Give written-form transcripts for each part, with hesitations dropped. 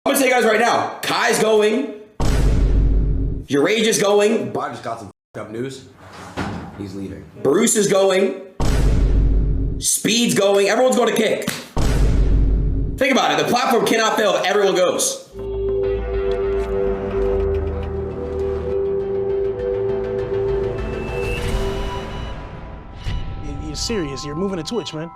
I'm gonna tell you guys right now, Kai's going, your Rage is going, Bot just got some up news. He's leaving. Bruce is going, Speed's going, everyone's going to Kick. Think about it, the platform cannot fail if everyone goes. You're serious. You're moving to Twitch, man.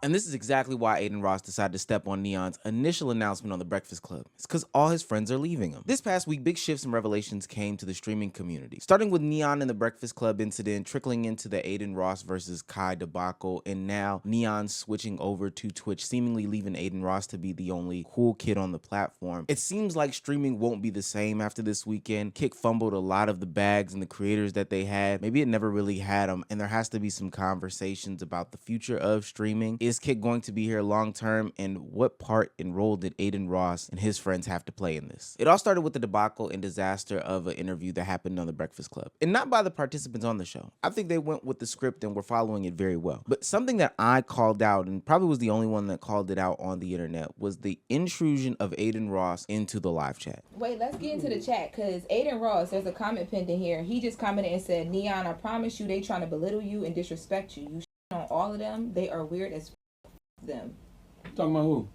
And this is exactly why Adin Ross decided to step on Neon's initial announcement on The Breakfast Club. It's because all his friends are leaving him. This past week, big shifts and revelations came to the streaming community. Starting with Neon and The Breakfast Club incident, trickling into the Adin Ross versus Kai debacle, and now Neon switching over to Twitch, seemingly leaving Adin Ross to be the only cool kid on the platform. It seems like streaming won't be the same after this weekend. Kick fumbled a lot of the bags and the creators that they had. Maybe it never really had them, and there has to be some conversations about the future of streaming. Is Kick going to be here long term, and what part and role did Adin Ross and his friends have to play in this? It all started with the debacle and disaster of an interview that happened on The Breakfast Club, and not by the participants on the show. I think they went with the script and were following it very well. But something that I called out, and probably was the only one that called it out on the internet, was the intrusion of Adin Ross into the live chat. Wait, let's get into the chat, because Adin Ross, there's a comment pinned in here. He just commented and said, Neon, I promise you they trying to belittle you and disrespect you. You on all of them. They are weird as them. Talking about who?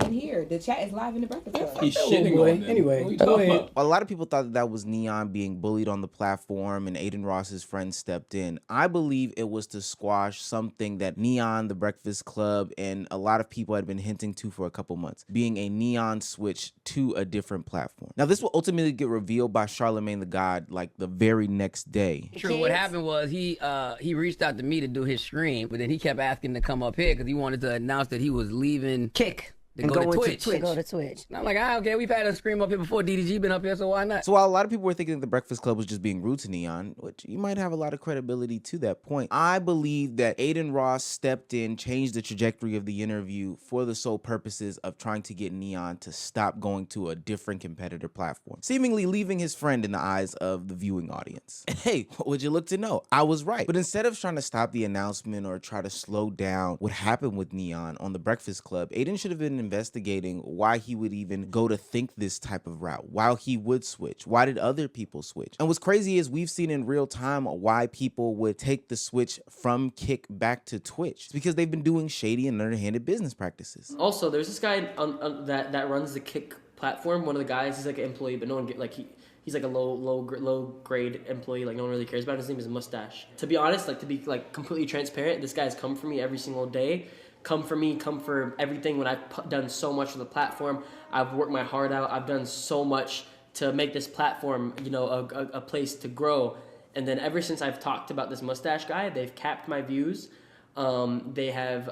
And here, the chat is live in The Breakfast Club. He's shitting on them. Anyway, what are you go talking ahead. about? A lot of people thought that was Neon being bullied on the platform and Adin Ross's friends stepped in. I believe it was to squash something that Neon, The Breakfast Club, and a lot of people had been hinting to for a couple months, being a Neon switch to a different platform. Now, this will ultimately get revealed by Charlemagne the God like the very next day. True. What happened was he reached out to me to do his stream, but then he kept asking to come up here because he wanted to announce that he was leaving Kick to go to Twitch. To go to Twitch. And I'm like, okay, we've had a stream up here before. DDG been up here, so why not? So while a lot of people were thinking that The Breakfast Club was just being rude to Neon, which you might have a lot of credibility to that point, I believe that Adin Ross stepped in, changed the trajectory of the interview for the sole purposes of trying to get Neon to stop going to a different competitor platform, seemingly leaving his friend in the eyes of the viewing audience. And hey, what would you look to know? I was right. But instead of trying to stop the announcement or try to slow down what happened with Neon on The Breakfast Club, Adin should have been investigating why he would even go to think this type of route, why he would switch, why did other people switch. And what's crazy is we've seen in real time why people would take the switch from Kick back to Twitch. It's because they've been doing shady and underhanded business practices. Also, there's this guy that runs the Kick platform. One of the guys, he's like an employee, but no one he's like a low grade employee. Like no one really cares about him. His name is Mustache. To be honest, like to be like completely transparent, this guy's come for me every single day. Come for me, come for everything when I've done so much for the platform. I've worked my heart out. I've done so much to make this platform, you know, a place to grow. And then ever since I've talked about this Mustache guy, they've capped my views. They have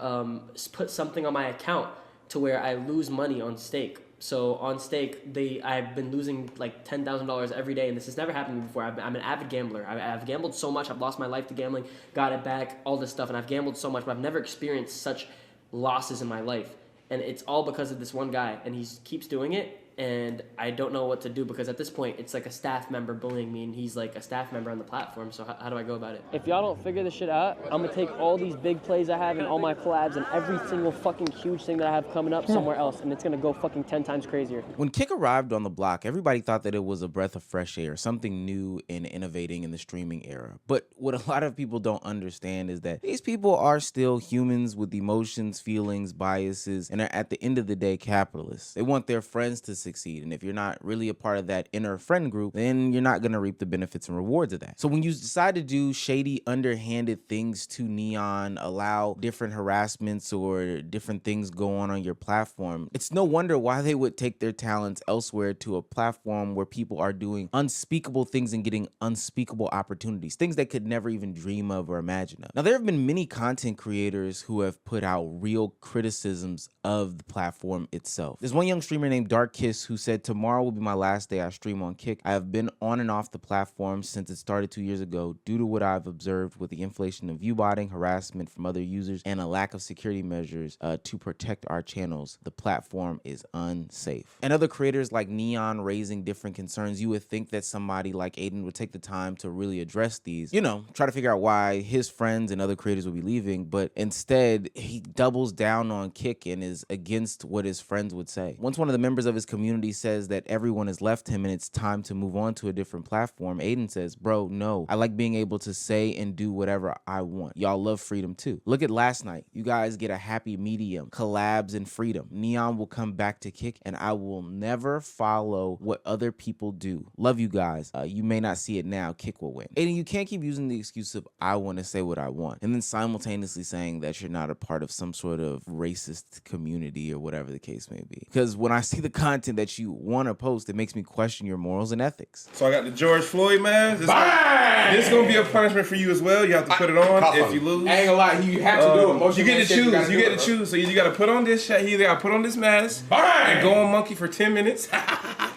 put something on my account to where I lose money on stake. So on stake, I've been losing like $10,000 every day, and this has never happened to me before. I'm an avid gambler. I've gambled so much. I've lost my life to gambling, got it back, all this stuff, and I've gambled so much, but I've never experienced such losses in my life. And it's all because of this one guy, and he keeps doing it, and I don't know what to do because at this point, it's like a staff member bullying me, and he's like a staff member on the platform, so how do I go about it? If y'all don't figure this shit out, I'm gonna take all these big plays I have and all my collabs and every single fucking huge thing that I have coming up somewhere else, and it's gonna go fucking 10 times crazier. When Kick arrived on the block, everybody thought that it was a breath of fresh air, something new and innovating in the streaming era. But what a lot of people don't understand is that these people are still humans with emotions, feelings, biases, and are at the end of the day capitalists. They want their friends to succeed, and if you're not really a part of that inner friend group, then you're not gonna reap the benefits and rewards of that. So when you decide to do shady, underhanded things to Neon, allow different harassments or different things go on your platform, it's no wonder why they would take their talents elsewhere to a platform where people are doing unspeakable things and getting unspeakable opportunities, things they could never even dream of or imagine of. Now, there have been many content creators who have put out real criticisms of the platform itself. There's one young streamer named Dark Kiss Chris, who said, tomorrow will be my last day I stream on Kick. I have been on and off the platform since it started 2 years ago due to what I've observed with the inflation of viewbotting, harassment from other users, and a lack of security measures to protect our channels. The platform is unsafe. And other creators like Neon raising different concerns. You would think that somebody like Adin would take the time to really address these, you know, try to figure out why his friends and other creators will be leaving, but instead he doubles down on Kick and is against what his friends would say. Once one of the members of his community says that everyone has left him and it's time to move on to a different platform, Adin says, bro, no, I like being able to say and do whatever I want. Y'all love freedom too. Look at last night. You guys get a happy medium, collabs and freedom. Neon will come back to Kick and I will never follow what other people do. Love you guys. You may not see it now. Kick will win. Adin, you can't keep using the excuse of I want to say what I want and then simultaneously saying that you're not a part of some sort of racist community or whatever the case may be. Because when I see the content that you want to post, it makes me question your morals and ethics. So I got the George Floyd mask. This is gonna be a punishment for you as well. You have to put it on if you lose. I ain't gonna lie, you have to do it. You get to choose. You get to choose. So you gotta put on this shit. You either gotta put on this mask and go on monkey for 10 minutes,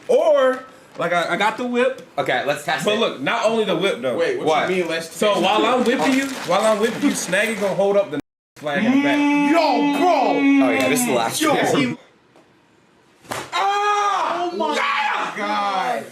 or like I got the whip. Okay, let's test it. But look, not only the whip though. Wait, what you mean? Let's. So while I'm whipping you, Snaggy gonna hold up the flag in the back. Yo, bro. Oh yeah, this is the last. Yo. Oh my God.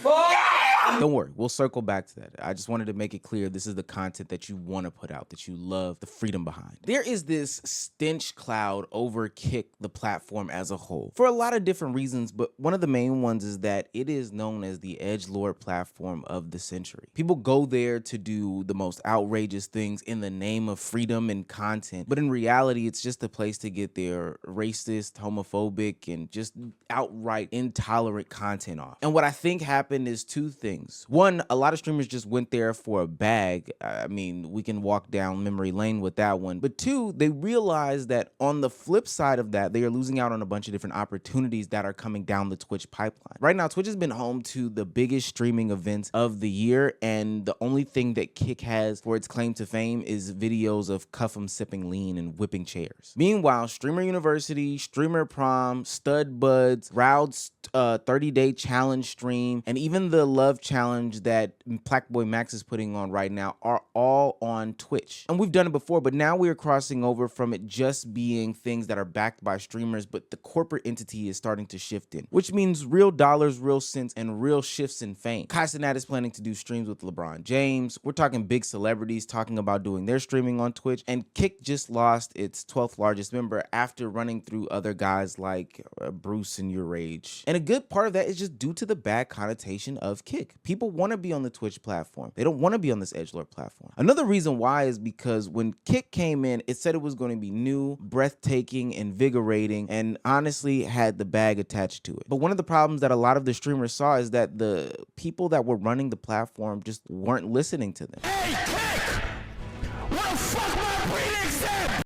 Don't worry, we'll circle back to that. I just wanted to make it clear this is the content that you want to put out, that you love, the freedom behind. There is this stench cloud over Kick, the platform as a whole, for a lot of different reasons, but one of the main ones is that it is known as the edgelord platform of the century. People go there to do the most outrageous things in the name of freedom and content, but in reality, it's just a place to get their racist, homophobic, and just outright intolerant content off. And what I think happened is two things. One, a lot of streamers just went there for a bag. I mean, we can walk down memory lane with that one. But two, they realized that on the flip side of that, they are losing out on a bunch of different opportunities that are coming down the Twitch pipeline. Right now, Twitch has been home to the biggest streaming events of the year, and the only thing that Kick has for its claim to fame is videos of Cuff'em sipping lean and whipping chairs. Meanwhile, Streamer University, Streamer Prom, Stud Buds, Roud's 30-day challenge stream, and even the Love Challenge that Blackboy Max is putting on right now are all on Twitch. And we've done it before, but now we are crossing over from it just being things that are backed by streamers, but the corporate entity is starting to shift in, which means real dollars, real cents, and real shifts in fame. Kai Cenat is planning to do streams with LeBron James. We're talking big celebrities talking about doing their streaming on Twitch, and Kick just lost its 12th largest member after running through other guys like Bruce and Your Rage. And a good part of that is just due to the bad connotation of Kick. People want to be on the Twitch platform. They don't want to be on this edgelord platform. Another reason why is because when Kick came in, it said it was going to be new, breathtaking, invigorating, and honestly had the bag attached to it. But one of the problems that a lot of the streamers saw is that the people that were running the platform just weren't listening to them. Hey, Kick! What the fuck my predicts said?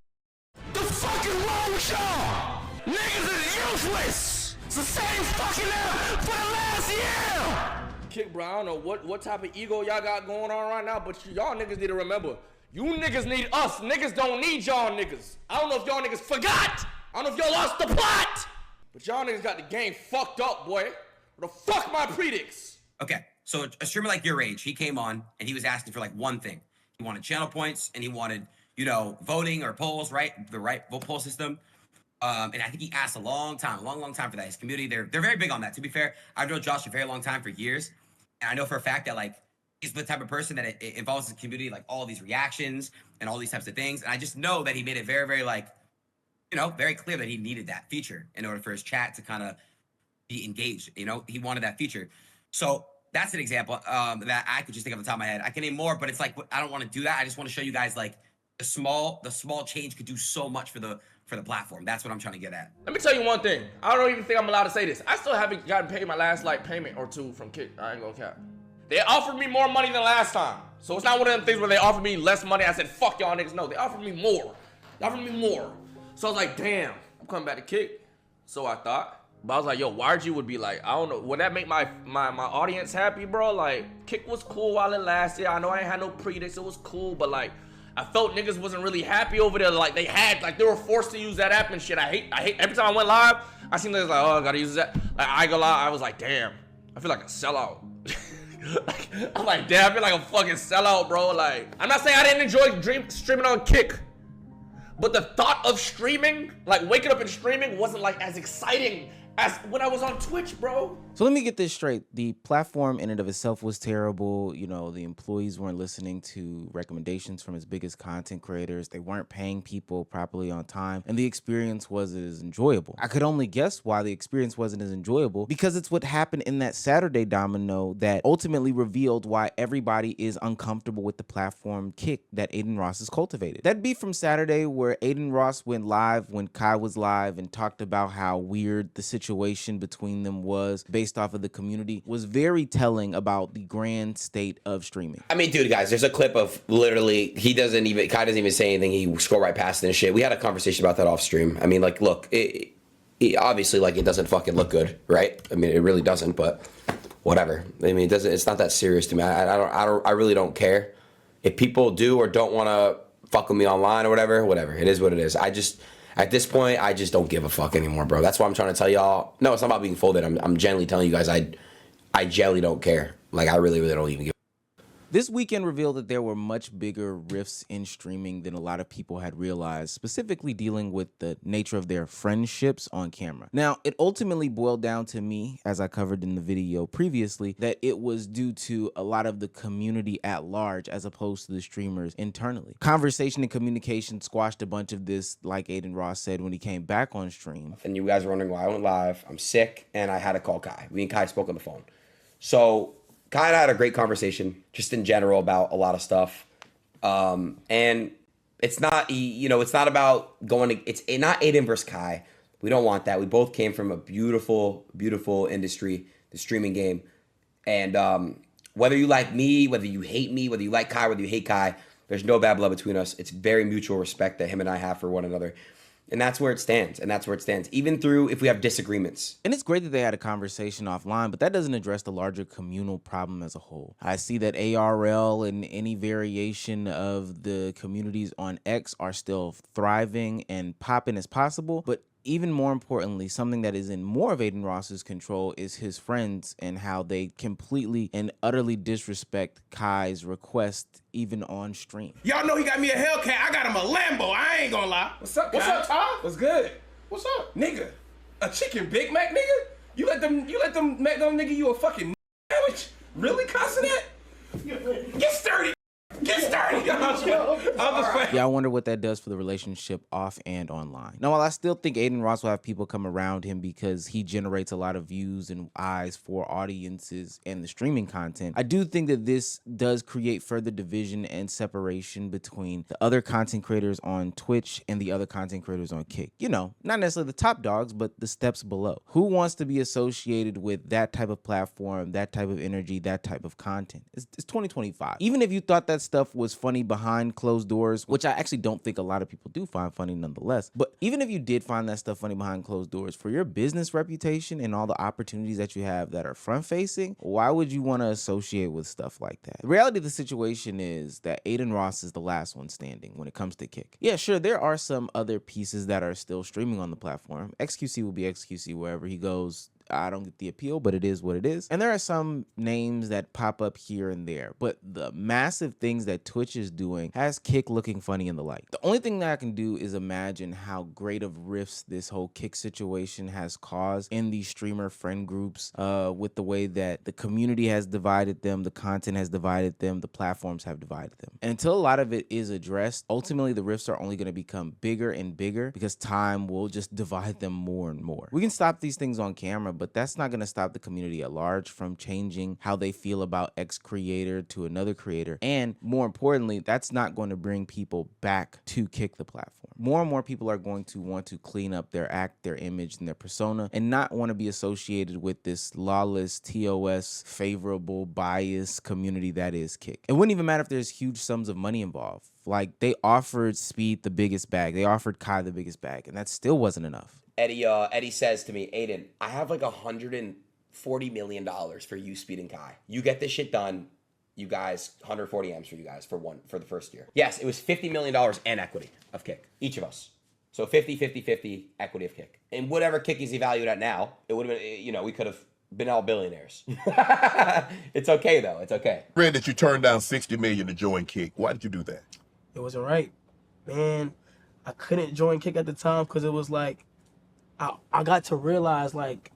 The fuck is wrong with y'all? Niggas is useless! It's the same fucking app for the last year! Kick, bro, I don't know what type of ego y'all got going on right now, but y'all niggas need to remember, you niggas need us. Niggas don't need y'all niggas. I don't know if y'all niggas forgot. I don't know if y'all lost the plot. But y'all niggas got the game fucked up, boy. What the fuck my predicts? Okay, so a streamer like Your Age, he came on and he was asking for like one thing. He wanted channel points and he wanted, you know, voting or polls, right? The right vote poll system. And I think he asked a long time for that. His community, they're very big on that. To be fair, I've known Josh a very long time, for years. And I know for a fact that like he's the type of person that it involves his community, like all these reactions and all these types of things. And I just know that he made it very, very like, you know, very clear that he needed that feature in order for his chat to kind of be engaged. You know, he wanted that feature. So that's an example that I could just think of off the top of my head. I can name more, but it's like, I don't want to do that. I just want to show you guys like the small change could do so much for the platform. That's what I'm trying to get at. Let me tell you one thing. I don't even think I'm allowed to say this. I still haven't gotten paid my last like payment or two from Kick. I ain't gonna cap. They offered me more money than last time. So it's not one of them things where they offered me less money. I said, fuck y'all niggas. No, they offered me more. They offered me more. So I was like, damn, I'm coming back to Kick. So I thought. But I was like, yo, YG would be like, I don't know. Would that make my audience happy, bro? Like, Kick was cool while it lasted. I know I ain't had no predicts. It was cool, but like, I felt niggas wasn't really happy over there. Like they were forced to use that app and shit. I hate every time I went live, I seen niggas like, oh, I gotta use that. Like I go live, I was like, damn, I feel like a sellout. I'm like, damn, I feel like a fucking sellout, bro. Like, I'm not saying I didn't enjoy streaming on Kick, but the thought of streaming, like waking up and streaming, wasn't like as exciting as when I was on Twitch, bro. So let me get this straight. The platform in and of itself was terrible. You know, the employees weren't listening to recommendations from its biggest content creators. They weren't paying people properly on time, and the experience wasn't as enjoyable. I could only guess why the experience wasn't as enjoyable, because it's what happened in that Saturday domino that ultimately revealed why everybody is uncomfortable with the platform Kick that Adin Ross has cultivated. That beef from Saturday where Adin Ross went live when Kai was live and talked about how weird the situation between them was based off of the community was very telling about the grand state of streaming. I mean, dude, guys, there's a clip of literally Kai doesn't even say anything. He scrolled right past it and shit. We had a conversation about that off stream. I mean, like, look, it obviously, like, it doesn't fucking look good, right? I mean, it really doesn't, but whatever. I mean, it's not that serious to me. I really don't care. If people do or don't want to fuck with me online or whatever, it is what it is. At this point, I just don't give a fuck anymore, bro. That's why I'm trying to tell y'all. No, it's not about being folded. I'm genuinely telling you guys I genuinely don't care. Like, I really don't even give. This weekend revealed that there were much bigger rifts in streaming than a lot of people had realized, specifically dealing with the nature of their friendships on camera. Now, it ultimately boiled down to me, as I covered in the video previously, that it was due to a lot of the community at large as opposed to the streamers internally. Conversation and communication squashed a bunch of this, like Adin Ross said when he came back on stream. And you guys are wondering why I went live. I'm sick, and I had to call Kai. Me and Kai spoke on the phone. So Kai and I had a great conversation, just in general, about a lot of stuff. And it's not, it's not about it's not Adin versus Kai. We don't want that. We both came from a beautiful, beautiful industry, the streaming game. And whether you like me, whether you hate me, whether you like Kai, whether you hate Kai, there's no bad blood between us. It's very mutual respect that him and I have for one another. And that's where it stands. Even through if we have disagreements. And it's great that they had a conversation offline, but that doesn't address the larger communal problem as a whole. I see that ARL and any variation of the communities on X are still thriving and popping as possible, but even more importantly, something that is in more of Adin Ross's control is his friends and how they completely and utterly disrespect Kai's request even on stream. Y'all know he got me a Hellcat. I got him a Lambo. I ain't gonna lie. What's up, Kai? What's up, Ty? What's good? What's up? Nigga, a chicken Big Mac, nigga? You let them make them nigga you a fucking sandwich? Really, Cassinet? Get sturdy. Get sturdy. Yeah, I wonder what that does for the relationship off and online. Now, while I still think Adin Ross will have people come around him because he generates a lot of views and eyes for audiences and the streaming content, I do think that this does create further division and separation between the other content creators on Twitch and the other content creators on Kick. You know, not necessarily the top dogs, but the steps below. Who wants to be associated with that type of platform, that type of energy, that type of content? It's 2025. Even if you thought that stuff was funny behind closed doors, which I actually don't think a lot of people do find funny nonetheless, but even if you did find that stuff funny behind closed doors, for your business reputation and all the opportunities that you have that are front facing, why would you want to associate with stuff like that? The reality of the situation is that Adin Ross is the last one standing when it comes to Kick. Yeah, sure, there are some other pieces that are still streaming on the platform. XQC will be XQC wherever he goes. I don't get the appeal, but it is what it is. And there are some names that pop up here and there, but the massive things that Twitch is doing has Kick looking funny in the light. The only thing that I can do is imagine how great of rifts this whole Kick situation has caused in these streamer friend groups, with the way that the community has divided them, the content has divided them, the platforms have divided them. And until a lot of it is addressed, ultimately the rifts are only going to become bigger and bigger because time will just divide them more and more. We can stop these things on camera, but that's not going to stop the community at large from changing how they feel about X creator to another creator. And more importantly, that's not going to bring people back to Kick the platform. More and more people are going to want to clean up their act, their image, and their persona, and not want to be associated with this lawless, TOS, favorable, biased community that is Kick. It wouldn't even matter if there's huge sums of money involved. Like, they offered Speed the biggest bag. They offered Kai the biggest bag, and that still wasn't enough. Eddie says to me, Adin, I have like $140 million for you, Speed, and Kai. You get this shit done, you guys 140 M's for you guys for the first year. Yes, it was $50 million and equity of Kick, each of us. So 50 equity of Kick. And whatever Kick is valued at now, it would have been, you know, we could have been all billionaires. It's okay though. It's okay. Read that you turned down $60 million to join Kick. Why did you do that? It wasn't right, man. I couldn't join Kick at the time because it was like I got to realize like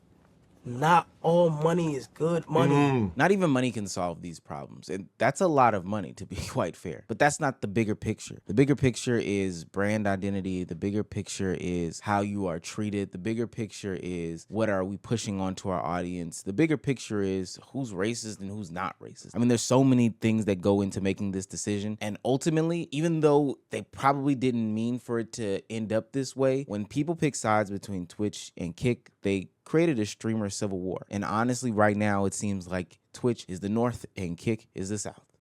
not all money is good money. Not even money can solve these problems. And that's a lot of money, to be quite fair. But that's not the bigger picture. The bigger picture is brand identity. The bigger picture is how you are treated. The bigger picture is what are we pushing onto our audience. The bigger picture is who's racist and who's not racist. I mean, there's so many things that go into making this decision. And ultimately, even though they probably didn't mean for it to end up this way, when people pick sides between Twitch and Kick, they created a streamer civil war. And honestly, right now, it seems like Twitch is the North and Kick is the South.